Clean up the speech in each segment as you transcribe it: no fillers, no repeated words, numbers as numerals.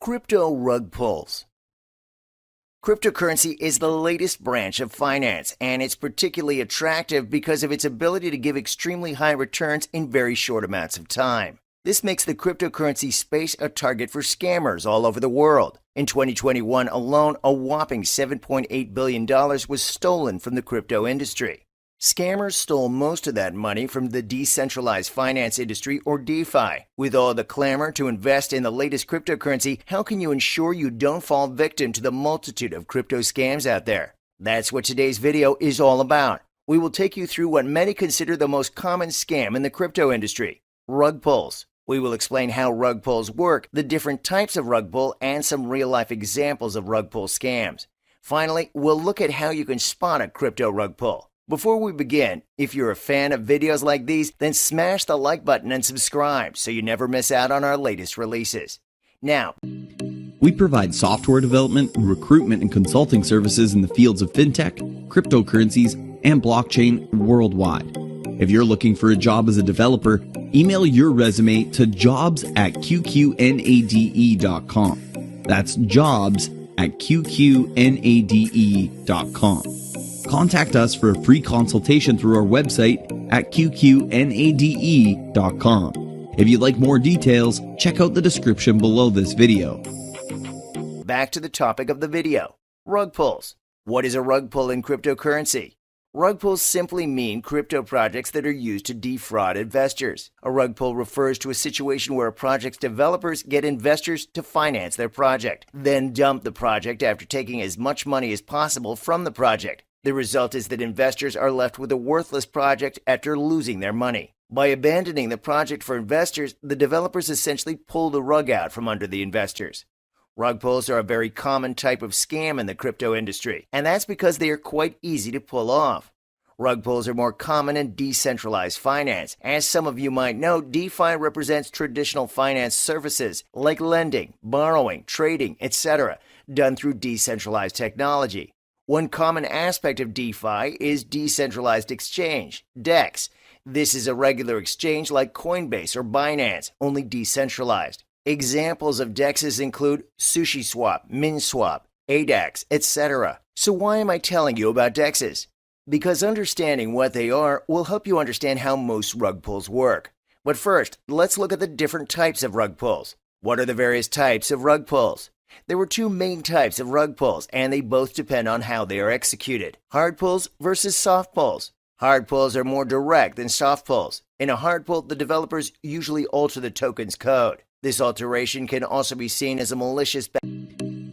Crypto rug pulls. Cryptocurrency is the latest branch of finance, and it's particularly attractive because of its ability to give extremely high returns in very short amounts of time. This makes the cryptocurrency space a target for scammers all over the world. In 2021 alone, a whopping $7.8 billion was stolen from the crypto industry. Scammers stole most of that money from the decentralized finance industry, or DeFi. With all the clamor to invest in the latest cryptocurrency, how can you ensure you don't fall victim to the multitude of crypto scams out there? That's what today's video is all about. We will take you through what many consider the most common scam in the crypto industry: rug pulls. We will explain how rug pulls work, the different types of rug pull, and some real-life examples of rug pull scams. Finally, we'll look at how you can spot a crypto rug pull. Before we begin, if you're a fan of videos like these, then smash the like button and subscribe so you never miss out on our latest releases. Now, we provide software development, recruitment, and consulting services in the fields of fintech, cryptocurrencies, and blockchain worldwide. If you're looking for a job as a developer, email your resume to jobs@qqNade.com. That's jobs@qqNade.com. Contact us for a free consultation through our website at qqNade.com. If you'd like more details, check out the description below this video. Back to the topic of the video: rug pulls. What is a rug pull in cryptocurrency? Rug pulls simply mean crypto projects that are used to defraud investors. A rug pull refers to a situation where a project's developers get investors to finance their project, then dump the project after taking as much money as possible from the project. The result is that investors are left with a worthless project after losing their money. By abandoning the project for investors, the developers essentially pull the rug out from under the investors. Rug pulls are a very common type of scam in the crypto industry, and that's because they are quite easy to pull off. Rug pulls are more common in decentralized finance. As some of you might know, DeFi represents traditional finance services like lending, borrowing, trading, etc., done through decentralized technology. One common aspect of DeFi is decentralized exchange, DEX. This is a regular exchange like Coinbase or Binance, only decentralized. Examples of DEXs include SushiSwap, MinSwap, ADAX, etc. So why am I telling you about DEXs? Because understanding what they are will help you understand how most rug pulls work. But first, let's look at the different types of rug pulls. What are the various types of rug pulls? There were two main types of rug pulls, and they both depend on how they are executed: hard pulls versus soft pulls. Hard pulls are more direct than soft pulls. In a hard pull, the developers usually alter the token's code. This alteration can also be seen as a malicious.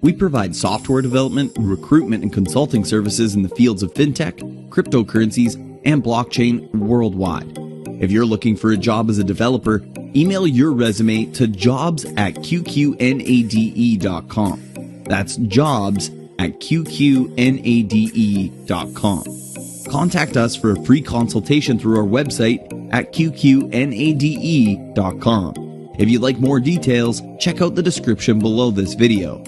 We provide software development, recruitment, and consulting services in the fields of fintech, cryptocurrencies, and blockchain worldwide. If you're looking for a job as a developer, email your resume to jobs@qqNade.com. That's jobs@qqNade.com. Contact us for a free consultation through our website at qqNade.com. If you'd like more details, check out the description below this video.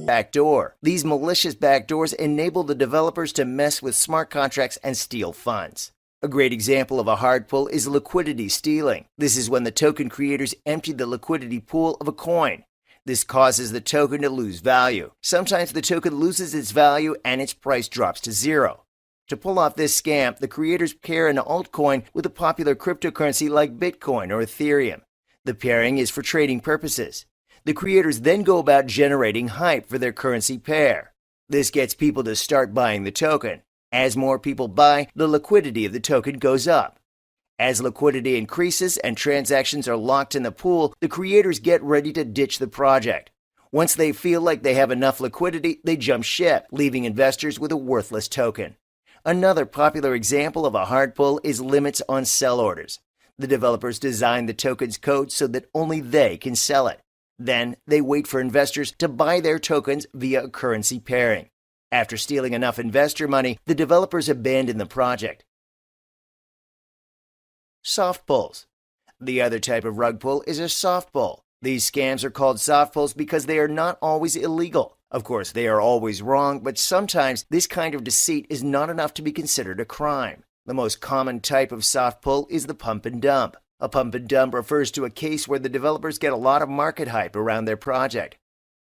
Backdoor. These malicious backdoors enable the developers to mess with smart contracts and steal funds. A great example of a hard pull is liquidity stealing. This is when the token creators empty the liquidity pool of a coin. This causes the token to lose value. Sometimes the token loses its value and its price drops to zero. To pull off this scam, the creators pair an altcoin with a popular cryptocurrency like Bitcoin or Ethereum. The pairing is for trading purposes. The creators then go about generating hype for their currency pair. This gets people to start buying the token. As more people buy, the liquidity of the token goes up. As liquidity increases and transactions are locked in the pool, the creators get ready to ditch the project. Once they feel like they have enough liquidity, they jump ship, leaving investors with a worthless token. Another popular example of a hard pull is limits on sell orders. The developers design the token's code so that only they can sell it. Then they wait for investors to buy their tokens via a currency pairing. After stealing enough investor money, the developers abandon the project. Soft pulls. The other type of rug pull is a soft pull. These scams are called soft pulls because they are not always illegal. Of course, they are always wrong, but sometimes this kind of deceit is not enough to be considered a crime. The most common type of soft pull is the pump and dump. A pump and dump refers to a case where the developers get a lot of market hype around their project.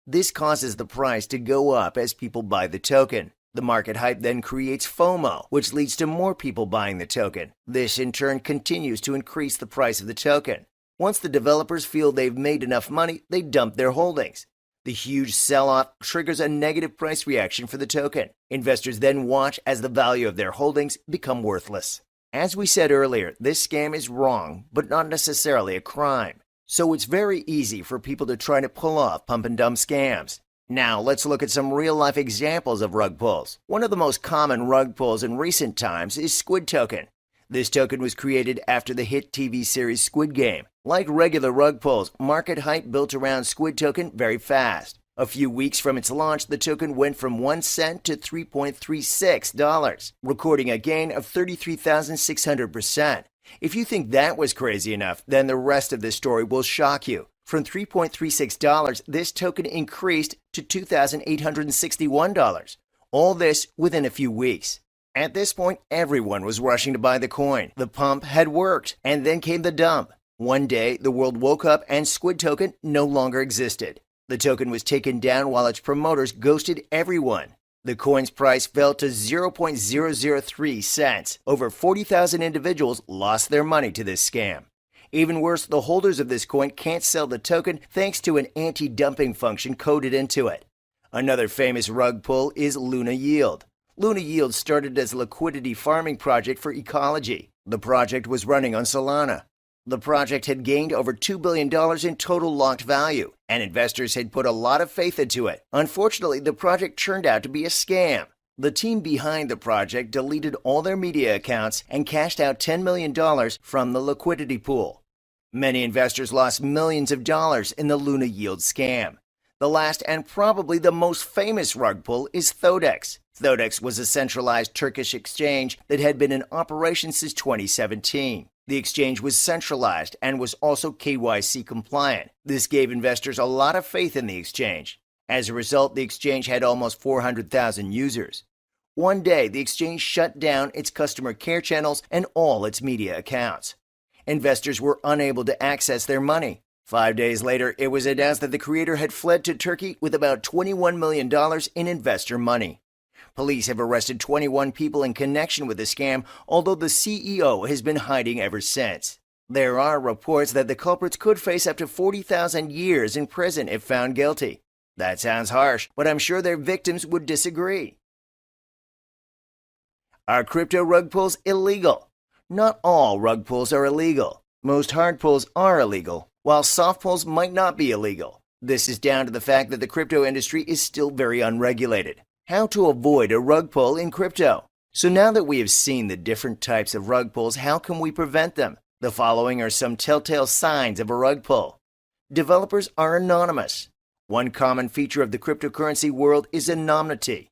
This causes the price to go up as people buy the token. The market hype then creates FOMO, which leads to more people buying the token. This in turn continues to increase the price of the token. Once the developers feel they've made enough money, they dump their holdings. The huge sell-off triggers a negative price reaction for the token. Investors then watch as the value of their holdings become worthless. As we said earlier, this scam is wrong, but not necessarily a crime. So it's very easy for people to try to pull off pump and dump scams. Now let's look at some real-life examples of rug pulls. One of the most common rug pulls in recent times is Squid Token. This token was created after the hit TV series Squid Game. Like regular rug pulls, market hype built around Squid Token very fast. A few weeks from its launch, the token went from 1 cent to $3.36, recording a gain of 33,600%. If you think that was crazy enough, then the rest of this story will shock you. From $3.36, this token increased to $2,861. All this within a few weeks. At this point, everyone was rushing to buy the coin. The pump had worked, and then came the dump. One day, the world woke up and Squid Token no longer existed. The token was taken down while its promoters ghosted everyone. The coin's price fell to 0.003 cents. Over 40,000 individuals lost their money to this scam. Even worse, the holders of this coin can't sell the token thanks to an anti-dumping function coded into it. Another famous rug pull is Luna Yield. Luna Yield started as a liquidity farming project for ecology. The project was running on Solana. The project had gained over $2 billion in total locked value, and investors had put a lot of faith into it. Unfortunately, the project turned out to be a scam. The team behind the project deleted all their media accounts and cashed out $10 million from the liquidity pool. Many investors lost millions of dollars in the Luna Yield scam. The last and probably the most famous rug pull is Thodex. Thodex was a centralized Turkish exchange that had been in operation since 2017. The exchange was centralized and was also KYC compliant. This gave investors a lot of faith in the exchange. As a result, the exchange had almost 400,000 users. One day, the exchange shut down its customer care channels and all its media accounts. Investors were unable to access their money. 5 days later, it was announced that the creator had fled to Turkey with about $21 million in investor money. Police have arrested 21 people in connection with the scam, although the CEO has been hiding ever since. There are reports that the culprits could face up to 40,000 years in prison if found guilty. That sounds harsh, but I'm sure their victims would disagree. Are crypto rug pulls illegal? Not all rug pulls are illegal. Most hard pulls are illegal, while soft pulls might not be illegal. This is down to the fact that the crypto industry is still very unregulated. How to avoid a rug pull in crypto. So now that we have seen the different types of rug pulls, how can we prevent them? The following are some telltale signs of a rug pull. Developers are anonymous. One common feature of the cryptocurrency world is anonymity.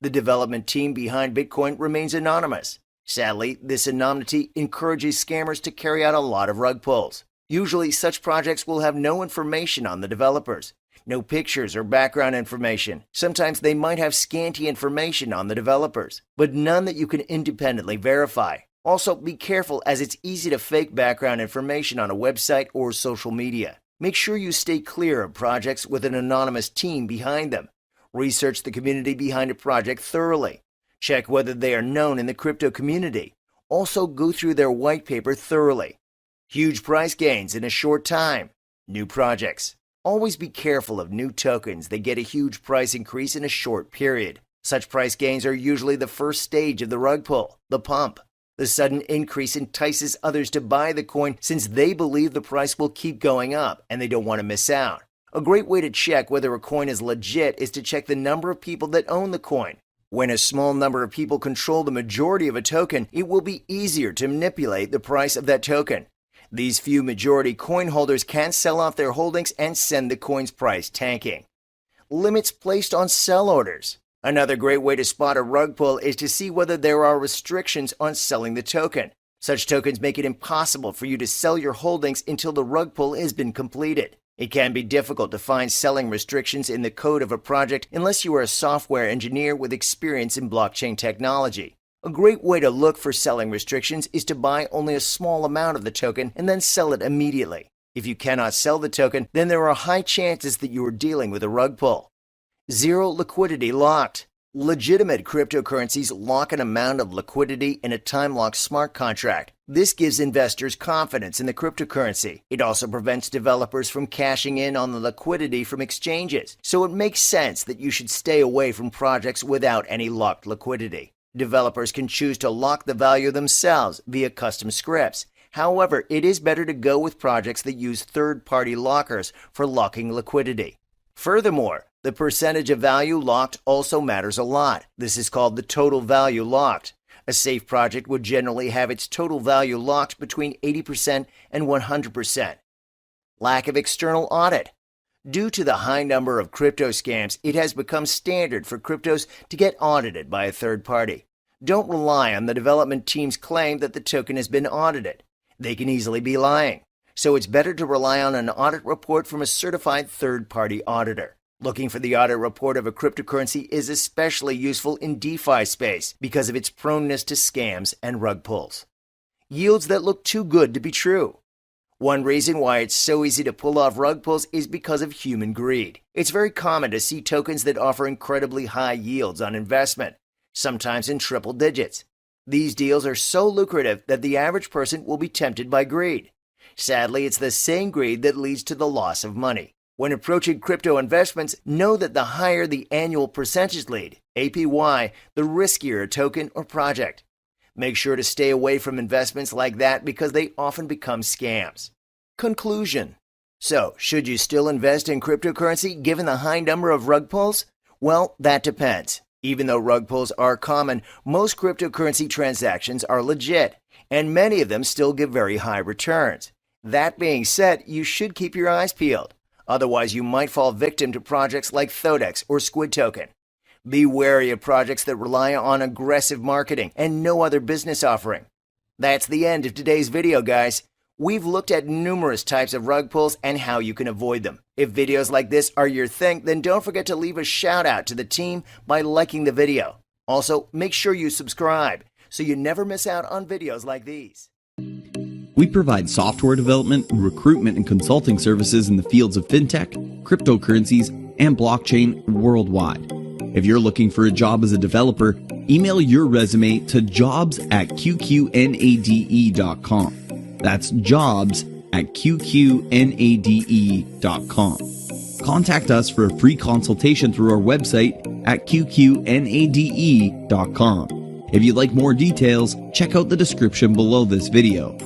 The development team behind Bitcoin remains anonymous. Sadly, this anonymity encourages scammers to carry out a lot of rug pulls. Usually, such projects will have no information on the developers. No pictures or background information. Sometimes they might have scanty information on the developers, but none that you can independently verify. Also, be careful as it's easy to fake background information on a website or social media. Make sure you stay clear of projects with an anonymous team behind them. Research the community behind a project thoroughly. Check whether they are known in the crypto community. Also, go through their white paper thoroughly. Huge price gains in a short time. New projects. Always be careful of new tokens that get a huge price increase in a short period. Such price gains are usually the first stage of the rug pull, the pump. The sudden increase entices others to buy the coin since they believe the price will keep going up and they don't want to miss out. A great way to check whether a coin is legit is to check the number of people that own the coin. When a small number of people control the majority of a token, it will be easier to manipulate the price of that token. These few majority coin holders can sell off their holdings and send the coin's price tanking. Limits placed on sell orders. Another great way to spot a rug pull is to see whether there are restrictions on selling the token. Such tokens make it impossible for you to sell your holdings until the rug pull has been completed. It can be difficult to find selling restrictions in the code of a project unless you are a software engineer with experience in blockchain technology. A great way to look for selling restrictions is to buy only a small amount of the token and then sell it immediately. If you cannot sell the token, then there are high chances that you are dealing with a rug pull. Zero liquidity locked. Legitimate cryptocurrencies lock an amount of liquidity in a time-locked smart contract. This gives investors confidence in the cryptocurrency. It also prevents developers from cashing in on the liquidity from exchanges, so it makes sense that you should stay away from projects without any locked liquidity. Developers can choose to lock the value themselves via custom scripts. However, it is better to go with projects that use third-party lockers for locking liquidity. Furthermore, the percentage of value locked also matters a lot. This is called the total value locked. A safe project would generally have its total value locked between 80% and 100%. Lack of external audit. Due to the high number of crypto scams, it has become standard for cryptos to get audited by a third party. Don't rely on the development team's claim that the token has been audited. They can easily be lying. So it's better to rely on an audit report from a certified third-party auditor. Looking for the audit report of a cryptocurrency is especially useful in DeFi space because of its proneness to scams and rug pulls. Yields that look too good to be true. One reason why it's so easy to pull off rug pulls is because of human greed. It's very common to see tokens that offer incredibly high yields on investment, sometimes in triple digits. These deals are so lucrative that the average person will be tempted by greed. Sadly, it's the same greed that leads to the loss of money. When approaching crypto investments, know that the higher the annual percentage lead, APY, the riskier a token or project. Make sure to stay away from investments like that because they often become scams. Conclusion. So, should you still invest in cryptocurrency given the high number of rug pulls? Well, that depends. Even though rug pulls are common, most cryptocurrency transactions are legit, and many of them still give very high returns. That being said, you should keep your eyes peeled. Otherwise, you might fall victim to projects like Thodex or Squid Token. Be wary of projects that rely on aggressive marketing and no other business offering. That's the end of today's video, guys. We've looked at numerous types of rug pulls and how you can avoid them. If videos like this are your thing, then don't forget to leave a shout out to the team by liking the video. Also, make sure you subscribe so you never miss out on videos like these. We provide software development, recruitment, and consulting services in the fields of fintech, cryptocurrencies, and blockchain worldwide. If you're looking for a job as a developer, email your resume to jobs@qqNade.com. That's jobs@qqNade.com. Contact us for a free consultation through our website at qqNade.com. If you'd like more details, check out the description below this video.